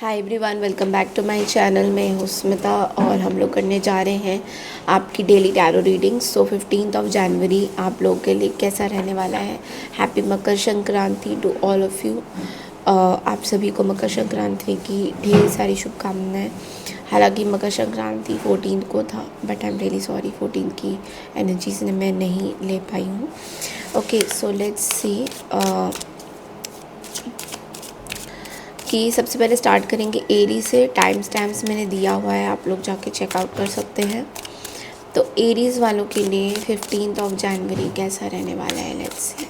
Hi everyone, welcome back to my channel. मैं हूँ स्मिता और हम लोग करने जा रहे हैं आपकी डेली टैरो रीडिंग्स। सो 15 जनवरी आप लोगों के लिए कैसा रहने वाला है। Happy Makar Sankranti to all of you. आप सभी को मकर संक्रांति की ढेर सारी शुभकामनाएं। हालांकि मकर संक्रांति 14 को था, but I am really sorry 14 की एनर्जीज मैं नहीं ले पाई हूँ। ओके, सो लेट्स सी कि सबसे पहले स्टार्ट करेंगे एरी से। टाइम स्टैम्प्स मैंने दिया हुआ है, आप लोग जाके चेकआउट कर सकते हैं। तो एरीज़ वालों के लिए 15 जनवरी कैसा रहने वाला है, लेट्स सी।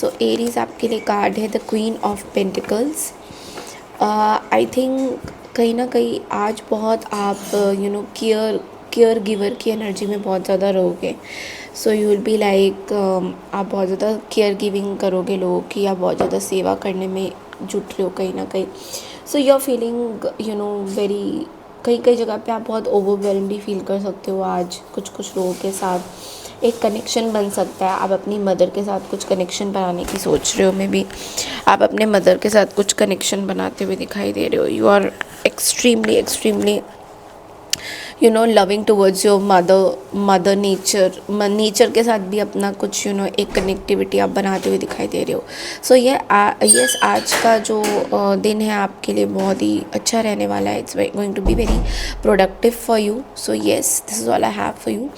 सो एरीज़ आपके लिए कार्ड है the queen of pentacles. I think कहीं ना कहीं आज बहुत आप केयर गिवर की एनर्जी में बहुत ज़्यादा रहोगे। So you will be like आप बहुत ज़्यादा केयर गिविंग करोगे लोगों की, आप बहुत ज़्यादा सेवा करने में जुट रहे हो कहीं ना कहीं। So you are feeling very, कई कई जगह पे आप बहुत ओवरवेल्म भी फील कर सकते हो। आज कुछ कुछ लोगों के साथ एक कनेक्शन बन सकता है। आप अपनी मदर के साथ कुछ कनेक्शन बनाने की सोच रहे हो, मे बी आप अपने मदर के साथ कुछ कनेक्शन बनाते हुए दिखाई दे रहे हो। You are extremely loving towards your mother nature के साथ भी अपना कुछ एक कनेक्टिविटी आप बनाते हुए दिखाई दे रहे हो। सो यस, आज का जो दिन है आपके लिए बहुत ही अच्छा रहने वाला है। It's going to be very productive for you. So yes, this is all I have for you.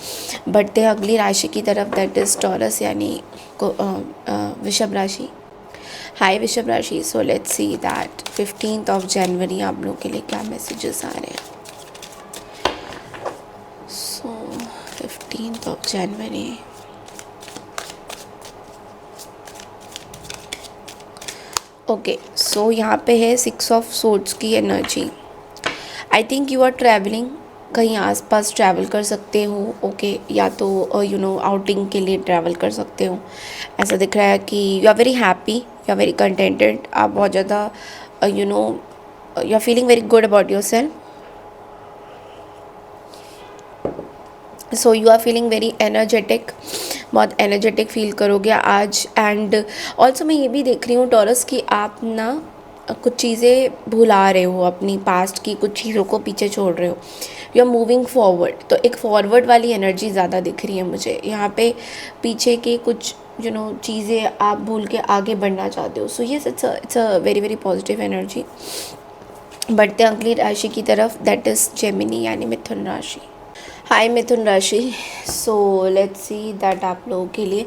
बढ़ते हैं अगली राशि की तरफ, दैट इज़ टॉरस यानी वृषभ राशि। हाय वृषभ राशि। सो लेट्स सी दैट 15 जनवरी आप लोगों के लिए क्या मैसेजेस आ रहे हैं। 15 जनवरी। ओके, सो यहाँ पे है 6 ऑफ सोर्ड्स की energy. I think you are travelling, कहीं आसपास ट्रैवल कर सकते हो। ओके, या तो आउटिंग के लिए ट्रैवल कर सकते हो। ऐसा दिख रहा है कि you are very happy, you are very contented. आप बहुत ज़्यादा you are feeling very good about your self. So you are feeling very energetic, बहुत एनर्जेटिक फील करोगे आज। एंड ऑल्सो मैं ये भी देख रही हूँ टॉरस की आप ना कुछ चीज़ें भुला रहे हो, अपनी पास्ट की कुछ चीज़ों को पीछे छोड़ रहे हो। यू आर मूविंग फॉरवर्ड, तो एक फॉरवर्ड वाली एनर्जी ज़्यादा दिख रही है मुझे यहाँ पे। पीछे के कुछ चीज़ें आप भूल के आगे बढ़ना चाहते हो। So yes, it's a very very positive energy. बढ़ते अगली राशि की तरफ, दैट इज़ जेमिनी यानी मिथुन राशि। हाय मिथुन राशि। सो लेट्स सी दैट आप लोगों के लिए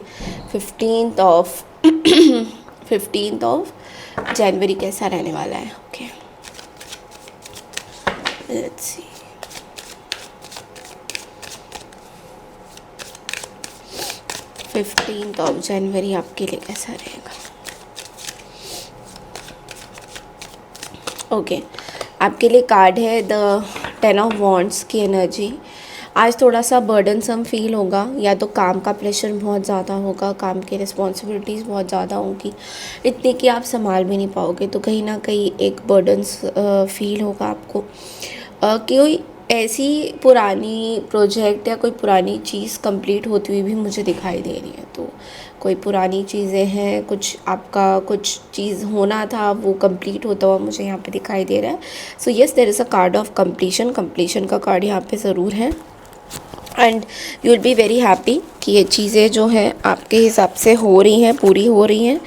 15 जनवरी कैसा रहने वाला है। Okay, let's see. जनवरी आपके लिए कैसा रहेगा। ओके, आपके लिए कार्ड है द 10 ऑफ वॉन्ड्स की एनर्जी। आज थोड़ा सा बर्डनसम फील होगा, या तो काम का प्रेशर बहुत ज़्यादा होगा, काम की रिस्पॉन्सिबिलिटीज़ बहुत ज़्यादा होंगी, इतने कि आप संभाल भी नहीं पाओगे। तो कहीं ना कहीं एक बर्डन्स फील होगा आपको। कोई ऐसी पुरानी प्रोजेक्ट या कोई पुरानी चीज़ कंप्लीट होती हुई भी मुझे दिखाई दे रही है। तो कोई पुरानी चीज़ें हैं, कुछ आपका कुछ चीज़ होना था वो कंप्लीट होता हुआ मुझे यहाँ पे दिखाई दे रहा है। So yes, there is a card of completion का कार्ड यहाँ पे ज़रूर है। And you will be very happy कि ये चीज़ें जो हैं आपके हिसाब से हो रही हैं, पूरी हो रही हैं।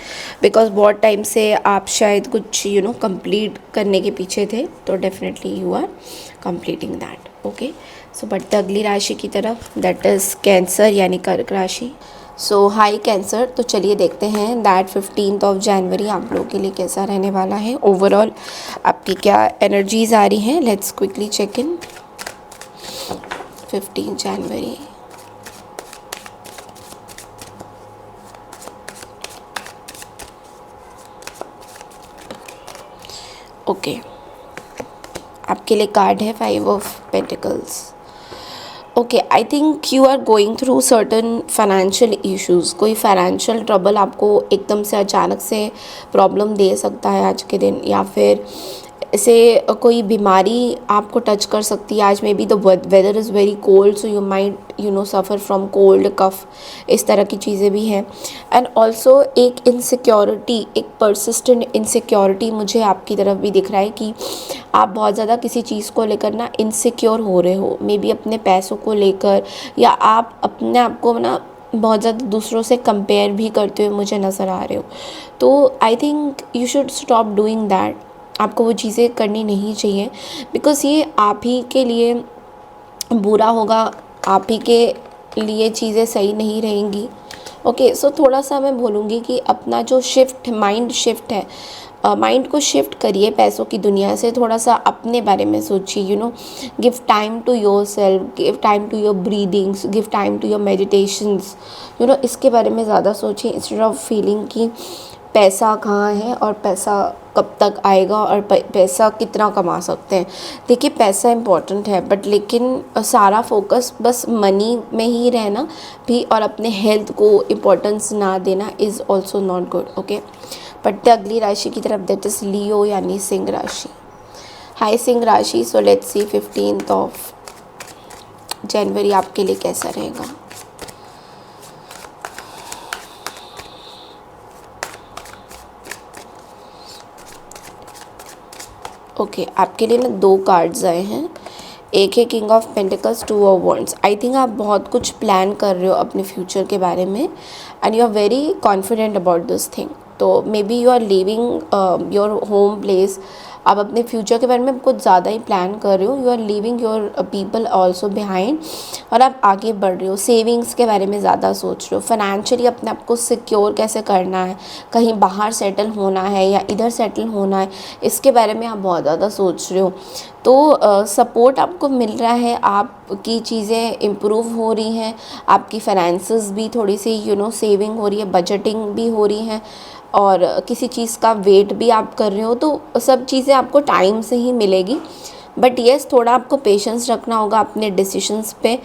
बिकॉज बहुत टाइम से आप शायद कुछ कंप्लीट करने के पीछे थे, तो definitely you are completing that. Okay, so बढ़ते अगली राशि की तरफ, दैट इज़ कैंसर यानी कर्क राशि। सो हाई कैंसर। तो चलिए देखते हैं दैट 15 जनवरी आप लोगों के लिए कैसा रहने वाला है। ओवरऑल आपकी क्या एनर्जीज आ रही हैं, लेट्स क्विकली चेक इन। 15 जनवरी। ओके, आपके लिए कार्ड है 5 of pentacles. Okay, I think you are going through certain financial issues. कोई फाइनेंशियल ट्रबल आपको एकदम से अचानक से प्रॉब्लम दे सकता है आज के दिन, या फिर ऐसे कोई बीमारी आपको टच कर सकती है आज। Maybe the weather is very cold, so you might suffer from cold cough, इस तरह की चीज़ें भी हैं। एंड ऑल्सो एक इनसिक्योरिटी, एक परसिस्टेंट इनसिक्योरिटी मुझे आपकी तरफ भी दिख रहा है कि आप बहुत ज़्यादा किसी चीज़ को लेकर ना इनसिक्योर हो रहे हो, मे बी अपने पैसों को लेकर, या आप अपने आप को ना बहुत ज़्यादा दूसरों से कंपेयर भी करते हुए मुझे नज़र आ रहे हो। तो आई think you should stop doing that. आपको वो चीज़ें करनी नहीं चाहिए, बिकॉज़ ये आप ही के लिए बुरा होगा, आप ही के लिए चीज़ें सही नहीं रहेंगी। ओके, सो थोड़ा सा मैं बोलूँगी कि अपना जो माइंड शिफ्ट है, माइंड को शिफ्ट करिए पैसों की दुनिया से, थोड़ा सा अपने बारे में सोचिए। Give time to your self, give time to your breathings, give time to your meditations. इसके बारे में ज़्यादा सोचिए, इंस्टेड ऑफ फीलिंग कि पैसा कहाँ है और पैसा कब तक आएगा और पैसा कितना कमा सकते हैं। देखिए, पैसा इम्पॉर्टेंट है, बट लेकिन सारा फोकस बस मनी में ही रहना भी और अपने हेल्थ को इम्पोर्टेंस ना देना is also not good. Okay, बढ़ते अगली राशि की तरफ, दैट इज़ लियो यानी सिंह राशि। हाय सिंह राशि, सो लेट्स सी 15 ऑफ जनवरी आपके लिए कैसा रहेगा। ओके, आपके लिए ना 2 कार्ड्स आए हैं। एक है king of pentacles, 2 of wands. I think आप बहुत कुछ प्लान कर रहे हो अपने फ्यूचर के बारे में, and you are very confident about this thing. तो may be you are living your home place, आप अपने फ्यूचर के बारे में कुछ ज़्यादा ही प्लान कर रहे हो। You are leaving your people also behind, और आप आगे बढ़ रहे हो। सेविंग्स के बारे में ज़्यादा सोच रहे हो, फाइनेंशियली अपने आप को सिक्योर कैसे करना है, कहीं बाहर सेटल होना है या इधर सेटल होना है, इसके बारे में आप बहुत ज़्यादा सोच रहे हो। तो सपोर्ट आपको मिल रहा है, आपकी चीज़ें इम्प्रूव हो रही हैं, आपकी फाइनेंसेस भी थोड़ी सी सेविंग हो रही है, बजटिंग भी हो रही है, और किसी चीज़ का वेट भी आप कर रहे हो। तो सब चीज़ें आपको टाइम से ही मिलेगी, बट येस, थोड़ा आपको पेशेंस रखना होगा अपने डिसीजंस पे।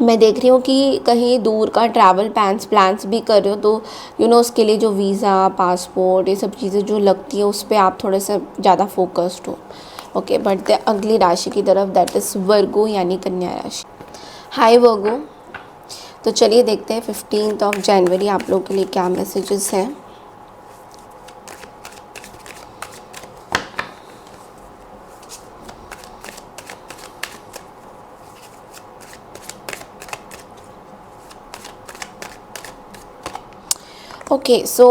मैं देख रही हूँ कि कहीं दूर का ट्रैवल प्लान्स भी कर रहे हो, तो उसके लिए जो वीज़ा, पासपोर्ट, ये सब चीज़ें जो लगती है, उस पर आप थोड़े से ज़्यादा फोकस्ड हो। ओके, बढ़ते अगली राशि की तरफ, दैट इज़ वर्गो यानी कन्या राशि। हाय वर्गो, तो चलिए देखते हैं 15 ऑफ जनवरी आप लोगों के लिए क्या मैसेजेस हैं। ओके, सो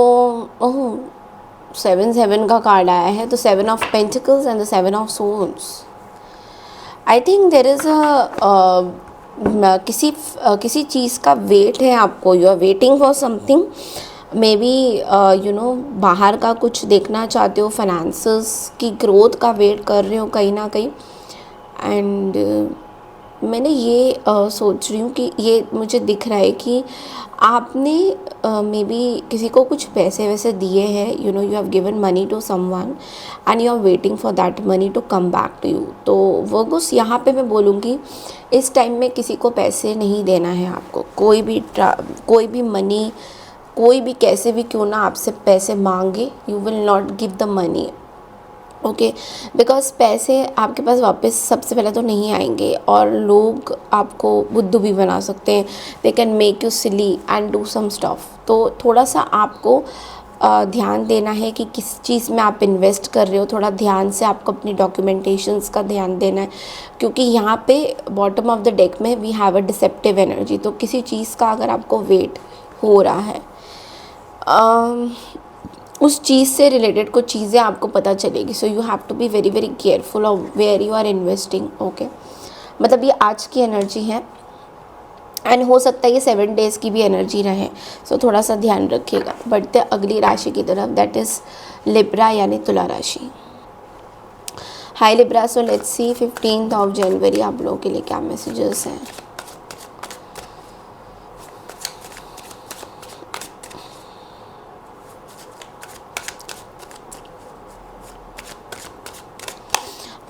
7 का कार्ड आया है, तो 7 of pentacles and the 7 of swords. I think there is किसी चीज़ का वेट है आपको, you are waiting for something. Maybe बाहर का कुछ देखना चाहते हो, फाइनेंसेस की ग्रोथ का वेट कर रहे हो कहीं ना कहीं। एंड मैंने ये सोच रही हूँ कि ये मुझे दिख रहा है कि आपने मे बी किसी को कुछ पैसे वैसे दिए हैं, you have given money to someone and you are waiting for that money to come back to you. तो वर्गोस, यहाँ पे मैं बोलूँगी इस टाइम में किसी को पैसे नहीं देना है आपको। कोई भी मनी, कोई भी कैसे भी क्यों ना आपसे पैसे मांगे, you will not give the money. Okay, because पैसे आपके पास वापस सबसे पहले तो नहीं आएंगे, और लोग आपको बुद्धू भी बना सकते हैं। They can make you silly and do some stuff. तो थोड़ा सा आपको ध्यान देना है कि किस चीज़ में आप इन्वेस्ट कर रहे हो। थोड़ा ध्यान से आपको अपनी डॉक्यूमेंटेशंस का ध्यान देना है, क्योंकि यहाँ पे बॉटम ऑफ द डेक में we have a deceptive energy. तो किसी चीज़ का अगर आपको वेट हो रहा है, उस चीज़ से रिलेटेड कुछ चीज़ें आपको पता चलेगी। So you have to be very very careful of where you are investing. Okay, मतलब ये आज की एनर्जी है, एंड हो सकता है ये 7 डेज़ की भी एनर्जी रहे, सो थोड़ा सा ध्यान रखिएगा। बढ़ते अगली राशि की तरफ, दैट इज़ लिब्रा यानी तुला राशि। Hi Libra, so let's see 15 of January आप लोगों के लिए क्या मैसेजेस हैं।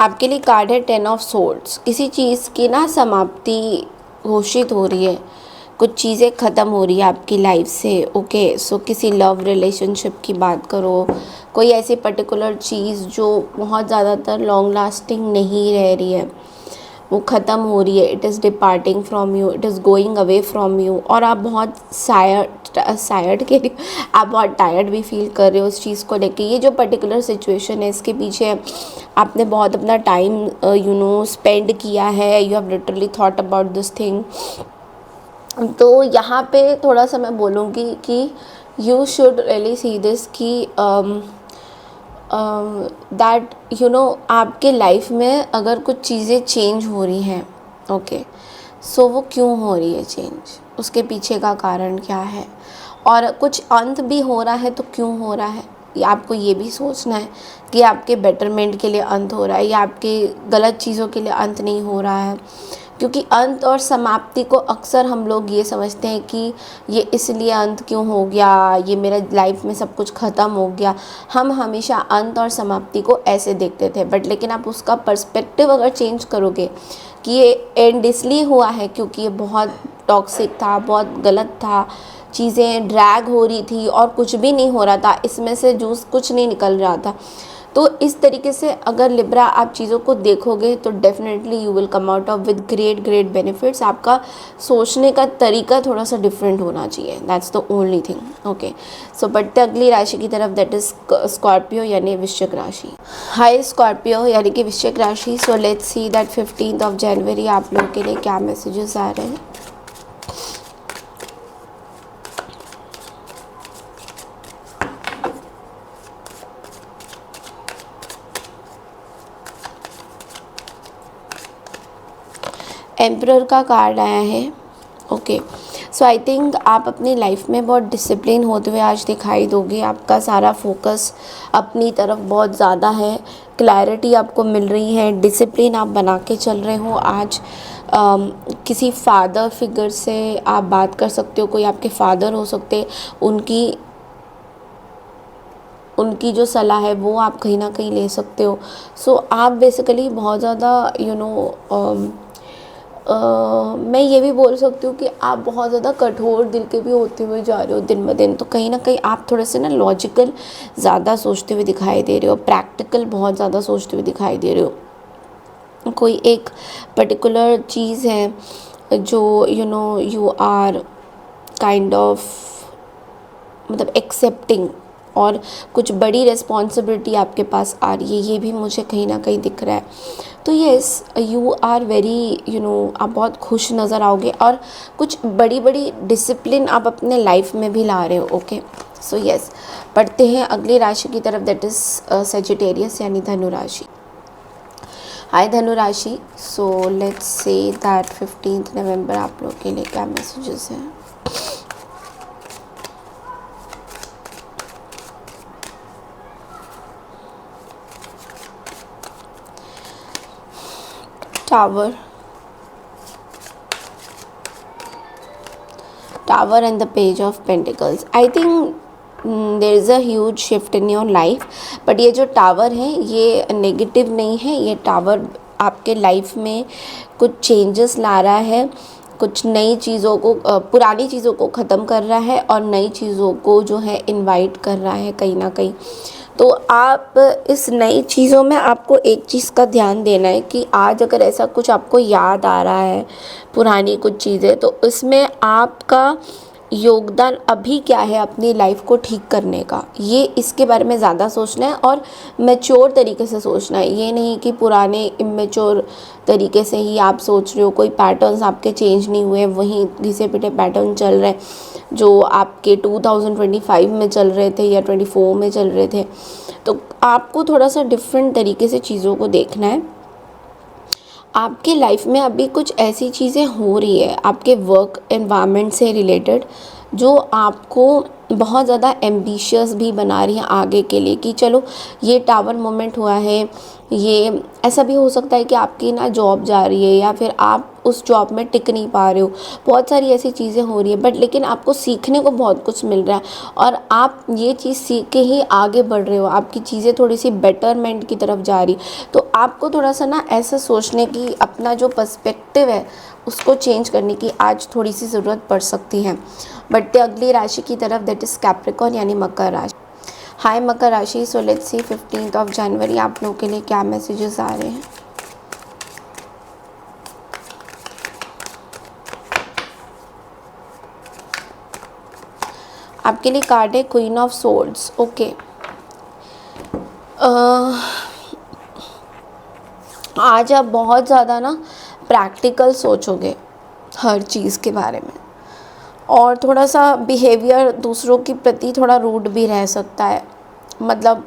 आपके लिए कार्ड है 10 ऑफ सोर्ड्स। किसी चीज़ की ना समाप्ति घोषित हो रही है, कुछ चीज़ें ख़त्म हो रही है आपकी लाइफ से। ओके, सो किसी लव रिलेशनशिप की बात करो, कोई ऐसी पर्टिकुलर चीज़ जो बहुत ज़्यादातर लॉन्ग लास्टिंग नहीं रह रही है, वो ख़त्म हो रही है, it is departing from you, it is going away from you, और आप बहुत सायर्ड के लिए आप बहुत टायर्ड भी फील कर रहे हो उस चीज़ को लेके। ये जो पर्टिकुलर सिचुएशन है, इसके पीछे आपने बहुत अपना टाइम स्पेंड किया है, you have literally thought about this thing. तो यहाँ पे थोड़ा सा मैं बोलूँगी कि you should really see this कि दैट आपके लाइफ में अगर कुछ चीज़ें चेंज हो रही हैं, ओके, सो वो क्यों हो रही है चेंज, उसके पीछे का कारण क्या है, और कुछ अंत भी हो रहा है तो क्यों हो रहा है। या आपको ये भी सोचना है कि आपके बेटरमेंट के लिए अंत हो रहा है या आपके गलत चीज़ों के लिए अंत नहीं हो रहा है। क्योंकि अंत और समाप्ति को अक्सर हम लोग ये समझते हैं कि ये इसलिए अंत क्यों हो गया, ये मेरा लाइफ में सब कुछ ख़त्म हो गया। हम हमेशा अंत और समाप्ति को ऐसे देखते थे, बट लेकिन आप उसका पर्सपेक्टिव अगर चेंज करोगे कि ये एंड इसलिए हुआ है क्योंकि ये बहुत टॉक्सिक था, बहुत गलत था, चीज़ें ड्रैग हो रही थी और कुछ भी नहीं हो रहा था, इसमें से जूस कुछ नहीं निकल रहा था। तो इस तरीके से अगर लिब्रा आप चीज़ों को देखोगे तो definitely you will come out of with great benefits. आपका सोचने का तरीका थोड़ा सा डिफरेंट होना चाहिए, that's the only thing. Okay, so बढ़ते अगली राशि की तरफ, दैट इज स्कॉर्पियो यानी वृश्चिक राशि। हाय स्कॉर्पियो यानी कि वृश्चिक राशि। सो लेट्स सी दैट 15 जनवरी आप लोगों के लिए क्या मैसेजेस आ रहे हैं। एम्परर का कार्ड आया है। ओके, सो आई थिंक आप अपनी लाइफ में बहुत डिसिप्लिन होते हुए आज दिखाई दोगे। आपका सारा फोकस अपनी तरफ बहुत ज़्यादा है, क्लैरिटी आपको मिल रही है, डिसिप्लिन आप बना के चल रहे हो आज। किसी फादर फिगर से आप बात कर सकते हो, कोई आपके फादर हो सकते, उनकी जो सलाह है वो आप कहीं ना कहीं ले सकते हो। सो आप बेसिकली बहुत ज़्यादा मैं ये भी बोल सकती हूँ कि आप बहुत ज़्यादा कठोर दिल के भी होते हुए जा रहे हो दिन ब दिन। तो कहीं ना कहीं आप थोड़े से ना लॉजिकल ज़्यादा सोचते हुए दिखाई दे रहे हो, प्रैक्टिकल बहुत ज़्यादा सोचते हुए दिखाई दे रहे हो। कोई एक पर्टिकुलर चीज़ है जो यू आर काइंड ऑफ मतलब एक्सेप्टिंग, और कुछ बड़ी रिस्पॉन्सिबिलिटी आपके पास आ रही है, ये भी मुझे कहीं ना कहीं दिख रहा है। तो येस, यू आर वेरी आप बहुत खुश नज़र आओगे और कुछ बड़ी बड़ी डिसिप्लिन आप अपने लाइफ में भी ला रहे हो। ओके, सो येस, पढ़ते हैं अगली राशि की तरफ, दैट इज़ सेजिटेरियस यानी धनु राशि। हाय धनु राशि। सो लेट्स से दैट 15 नवंबर आप लोग के लिए क्या मैसेजेस हैं। Tower and the Page of Pentacles. I think there is a huge shift in your life, but ये जो टावर है ये नेगेटिव नहीं है। ये टावर आपके लाइफ में कुछ चेंजेस ला रहा है, कुछ नई चीज़ों को पुरानी चीज़ों को ख़त्म कर रहा है और नई चीज़ों को जो है इनवाइट कर रहा है कहीं ना कहीं। तो आप इस नई चीज़ों में आपको एक चीज़ का ध्यान देना है कि आज अगर ऐसा कुछ आपको याद आ रहा है पुरानी कुछ चीज़ें, तो इसमें आपका योगदान अभी क्या है अपनी लाइफ को ठीक करने का, ये इसके बारे में ज़्यादा सोचना है और मैच्योर तरीके से सोचना है। ये नहीं कि पुराने इमेच्योर तरीके से ही आप सोच रहे हो, कोई पैटर्न्स आपके चेंज नहीं हुए, वहीं घिसे पिटे पैटर्न चल रहे हैं जो आपके 2025 में चल रहे थे या 24 में चल रहे थे। तो आपको थोड़ा सा डिफरेंट तरीके से चीज़ों को देखना है। आपके लाइफ में अभी कुछ ऐसी चीज़ें हो रही है आपके वर्क एनवायरनमेंट से रिलेटेड जो आपको बहुत ज़्यादा एम्बिशियस भी बना रही हैं आगे के लिए कि चलो ये टावर मोमेंट हुआ है, ये ऐसा भी हो सकता है कि आपकी ना जॉब जा रही है या फिर आप उस जॉब में टिक नहीं पा रहे हो, बहुत सारी ऐसी चीज़ें हो रही है, बट लेकिन आपको सीखने को बहुत कुछ मिल रहा है और आप ये चीज़ सीख के ही आगे बढ़ रहे हो, आपकी चीज़ें थोड़ी सी बेटरमेंट की तरफ जा रही। तो आपको थोड़ा सा ना ऐसा सोचने की, अपना जो पर्सपेक्टिव है उसको चेंज करने की आज थोड़ी सी ज़रूरत पड़ सकती है। बढ़ते अगली राशि की तरफ, दैट इज़ कैप्रिकॉर्न यानी मकर राशि। हाय मकर राशि, सो लेट्स सी 15 जनवरी आप लोगों के लिए क्या मैसेजेस आ रहे हैं। आपके लिए कार्ड है क्वीन ऑफ सोर्ड्स। ओके, आज आप बहुत ज़्यादा ना प्रैक्टिकल सोचोगे हर चीज़ के बारे में, और थोड़ा सा बिहेवियर दूसरों के प्रति थोड़ा रूड भी रह सकता है। मतलब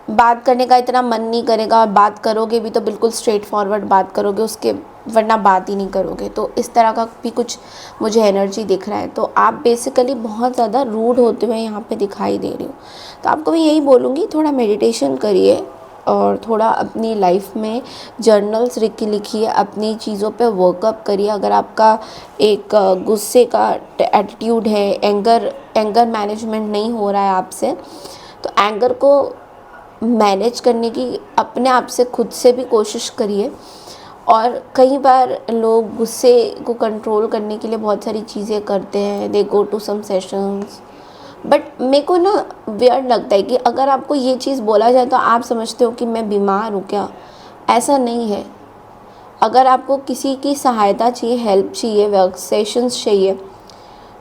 बात करने का इतना मन नहीं करेगा, और बात करोगे भी तो बिल्कुल स्ट्रेट फॉरवर्ड बात करोगे उसके, वरना बात ही नहीं करोगे। तो इस तरह का भी कुछ मुझे एनर्जी दिख रहा है। तो आप बेसिकली बहुत ज़्यादा रूड होते हुए यहाँ पे दिखाई दे रही हो। तो आपको मैं यही बोलूँगी, थोड़ा मेडिटेशन करिए और थोड़ा अपनी लाइफ में जर्नल्स लिखिए, अपनी चीज़ों पे वर्कअप करिए। अगर आपका एक गुस्से का एटीट्यूड है, एंगर मैनेजमेंट नहीं हो रहा है आपसे, तो एंगर को मैनेज करने की अपने आप से खुद से भी कोशिश करिए। और कई बार लोग गुस्से को कंट्रोल करने के लिए बहुत सारी चीज़ें करते हैं, they go to some sessions, but मेरे को ना वियर्ड लगता है कि अगर आपको ये चीज़ बोला जाए तो आप समझते हो कि मैं बीमार हूँ क्या। ऐसा नहीं है। अगर आपको किसी की सहायता चाहिए, हेल्प चाहिए, वर्क सेशंस चाहिए,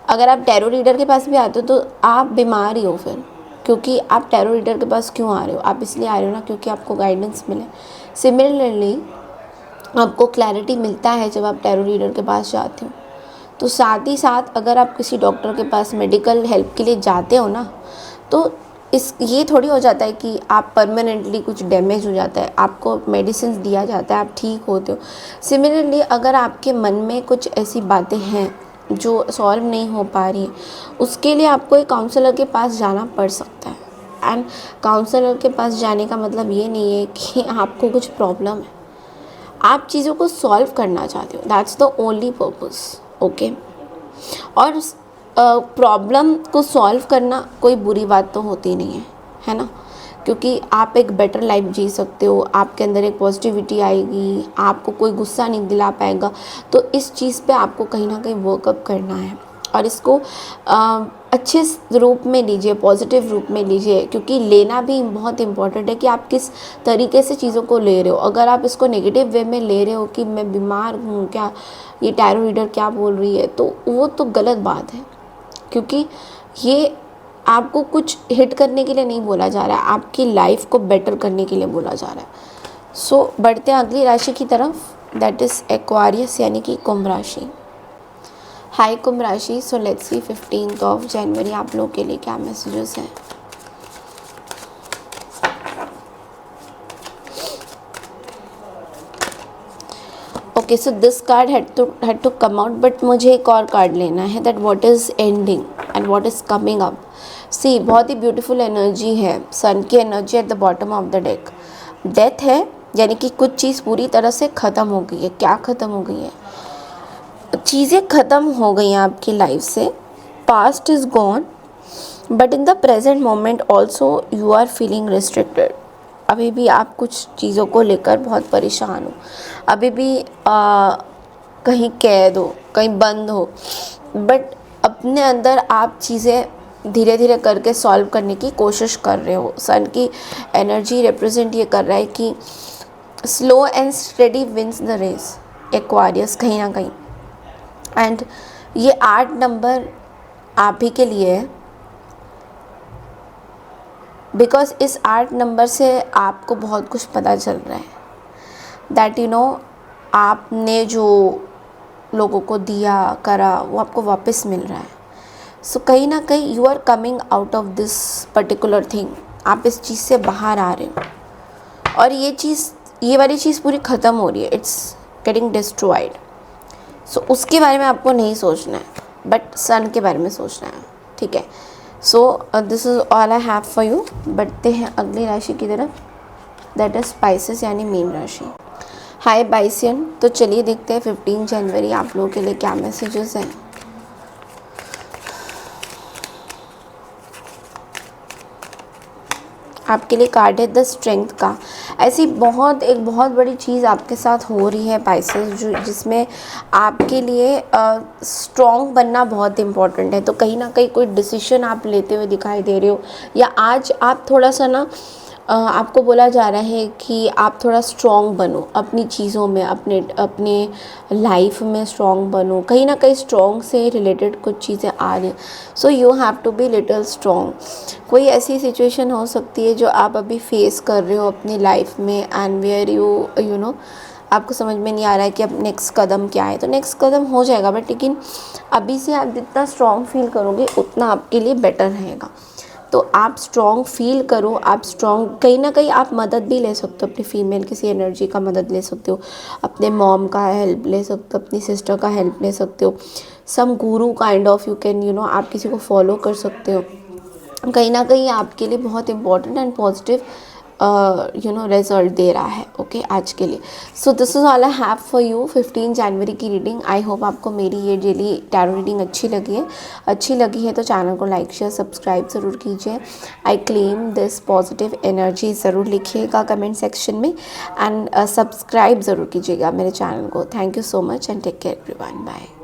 अगर आप टैरो रीडर के पास भी आते हो तो आप बीमार ही हो फिर, क्योंकि आप टैरो रीडर के पास क्यों आ रहे हो? आप इसलिए आ रहे हो ना क्योंकि आपको गाइडेंस मिले। सिमिलरली आपको क्लैरिटी मिलता है जब आप टैरो रीडर के पास जाते हो। तो साथ ही साथ अगर आप किसी डॉक्टर के पास मेडिकल हेल्प के लिए जाते हो ना, तो ये थोड़ी हो जाता है कि आप परमानेंटली कुछ डैमेज हो जाता है, आपको मेडिसिन दिया जाता है, आप ठीक होते हो। सिमिलरली अगर आपके मन में कुछ ऐसी बातें हैं जो सॉल्व नहीं हो पा रही, उसके लिए आपको एक काउंसलर के पास जाना पड़ सकता है। एंड काउंसलर के पास जाने का मतलब ये नहीं है कि आपको कुछ प्रॉब्लम है, आप चीज़ों को सॉल्व करना चाहते हो, that's the only purpose. Okay, और प्रॉब्लम को सॉल्व करना कोई बुरी बात तो होती नहीं है, है ना, क्योंकि आप एक बेटर लाइफ जी सकते हो, आपके अंदर एक पॉजिटिविटी आएगी, आपको कोई गुस्सा नहीं दिला पाएगा। तो इस चीज़ पे आपको कहीं ना कहीं वर्कअप करना है और इसको अच्छे रूप में लीजिए, पॉजिटिव रूप में लीजिए, क्योंकि लेना भी बहुत इम्पॉर्टेंट है कि आप किस तरीके से चीज़ों को ले रहे हो। अगर आप इसको नेगेटिव वे में ले रहे हो कि मैं बीमार हूँ क्या, ये टैरो रीडर क्या बोल रही है, तो वो तो गलत बात है, क्योंकि ये आपको कुछ हिट करने के लिए नहीं बोला जा रहा है, आपकी लाइफ को बेटर करने के लिए बोला जा रहा है। सो बढ़ते हैं अगली राशि की तरफ, दैट इज़ एक्वारियस यानी कि कुंभ राशि। हाय कुंभ राशि, सो लेट्स सी 15 जनवरी आप लोगों के लिए क्या मैसेजेस हैं। Okay, so this card had to come out, but मुझे एक और कार्ड लेना है, that what is ending and what is coming up. See, बहुत ही ब्यूटीफुल एनर्जी है, सन की energy at the bottom of the deck. Death है, यानी कि कुछ चीज़ पूरी तरह से ख़त्म हो गई है। क्या ख़त्म हो गई है? चीज़ें ख़त्म हो गई हैं आपकी लाइफ से। Past is gone, but in the present moment also you are feeling restricted. अभी भी आप कुछ चीज़ों को लेकर बहुत परेशान हो, अभी भी कहीं कैद हो, कहीं बंद हो, बट अपने अंदर आप चीज़ें धीरे धीरे करके सॉल्व करने की कोशिश कर रहे हो। सन की एनर्जी रिप्रेजेंट ये कर रहा है कि slow and steady wins the race, Aquarius कहीं ना कहीं। एंड ये 8 नंबर आप ही के लिए है, बिकॉज इस 8 नंबर से आपको बहुत कुछ पता चल रहा है, दैट यू नो आपने जो लोगों को दिया करा वो आपको वापस मिल रहा है। सो कहीं ना कहीं you are coming out of this particular thing, आप इस चीज़ से बाहर आ रहे हो और ये वाली चीज़ पूरी ख़त्म हो रही है, इट्स गेटिंग डिस्ट्रॉयड। सो उसके बारे में आपको नहीं सोचना है, बट सन के बारे में सोचना है, ठीक है। So this is all I have for you. बढ़ते हैं अगली राशि की तरफ, दैट इज स्पाइसेस यानी मीन राशि। हाय बाइसियन, तो चलिए देखते हैं 15 जनवरी आप लोगों के लिए क्या मैसेजेस हैं। आपके लिए कार्ड है द स्ट्रेंथ का। ऐसी एक बहुत बड़ी चीज़ आपके साथ हो रही है पाइसेस, जो जिसमें आपके लिए स्ट्रॉन्ग बनना बहुत इम्पॉर्टेंट है। तो कहीं ना कहीं कोई डिसीजन आप लेते हुए दिखाई दे रहे हो, या आज आप थोड़ा सा ना आपको बोला जा रहा है कि आप थोड़ा स्ट्रॉन्ग बनो अपनी चीज़ों में, अपने अपने लाइफ में स्ट्रॉन्ग बनो। कहीं ना कहीं स्ट्रॉन्ग से रिलेटेड कुछ चीज़ें आ रही हैं, so you have to be little strong. कोई ऐसी सिचुएशन हो सकती है जो आप अभी फेस कर रहे हो अपनी लाइफ में, एंड वेयर यू नो आपको समझ में नहीं आ रहा है कि अब नेक्स्ट कदम क्या है। तो नेक्स्ट कदम हो जाएगा, बट लेकिन अभी से आप जितना स्ट्रॉन्ग फील करोगे उतना आपके लिए बेटर रहेगा। तो आप स्ट्रॉन्ग फील करो, आप स्ट्रॉन्ग, कहीं ना कहीं आप मदद भी ले सकते हो अपनी फीमेल किसी एनर्जी का मदद ले सकते हो, अपने मॉम का हेल्प ले सकते हो, अपनी सिस्टर का हेल्प ले सकते हो, सम गुरु काइंड ऑफ यू कैन आप किसी को फॉलो कर सकते हो। कहीं ना कहीं आपके लिए बहुत इंपॉर्टेंट एंड पॉजिटिव रिजल्ट दे रहा है। ओके आज के लिए। So this is all I have for you 15 जनवरी की रीडिंग। आई होप आपको मेरी ये डेली टैरो रीडिंग अच्छी लगी है तो चैनल को लाइक शेयर सब्सक्राइब ज़रूर कीजिए। I claim this positive energy ज़रूर लिखिएगा कमेंट सेक्शन में, एंड सब्सक्राइब ज़रूर कीजिएगा मेरे चैनल को। Thank you so much and take care everyone, bye.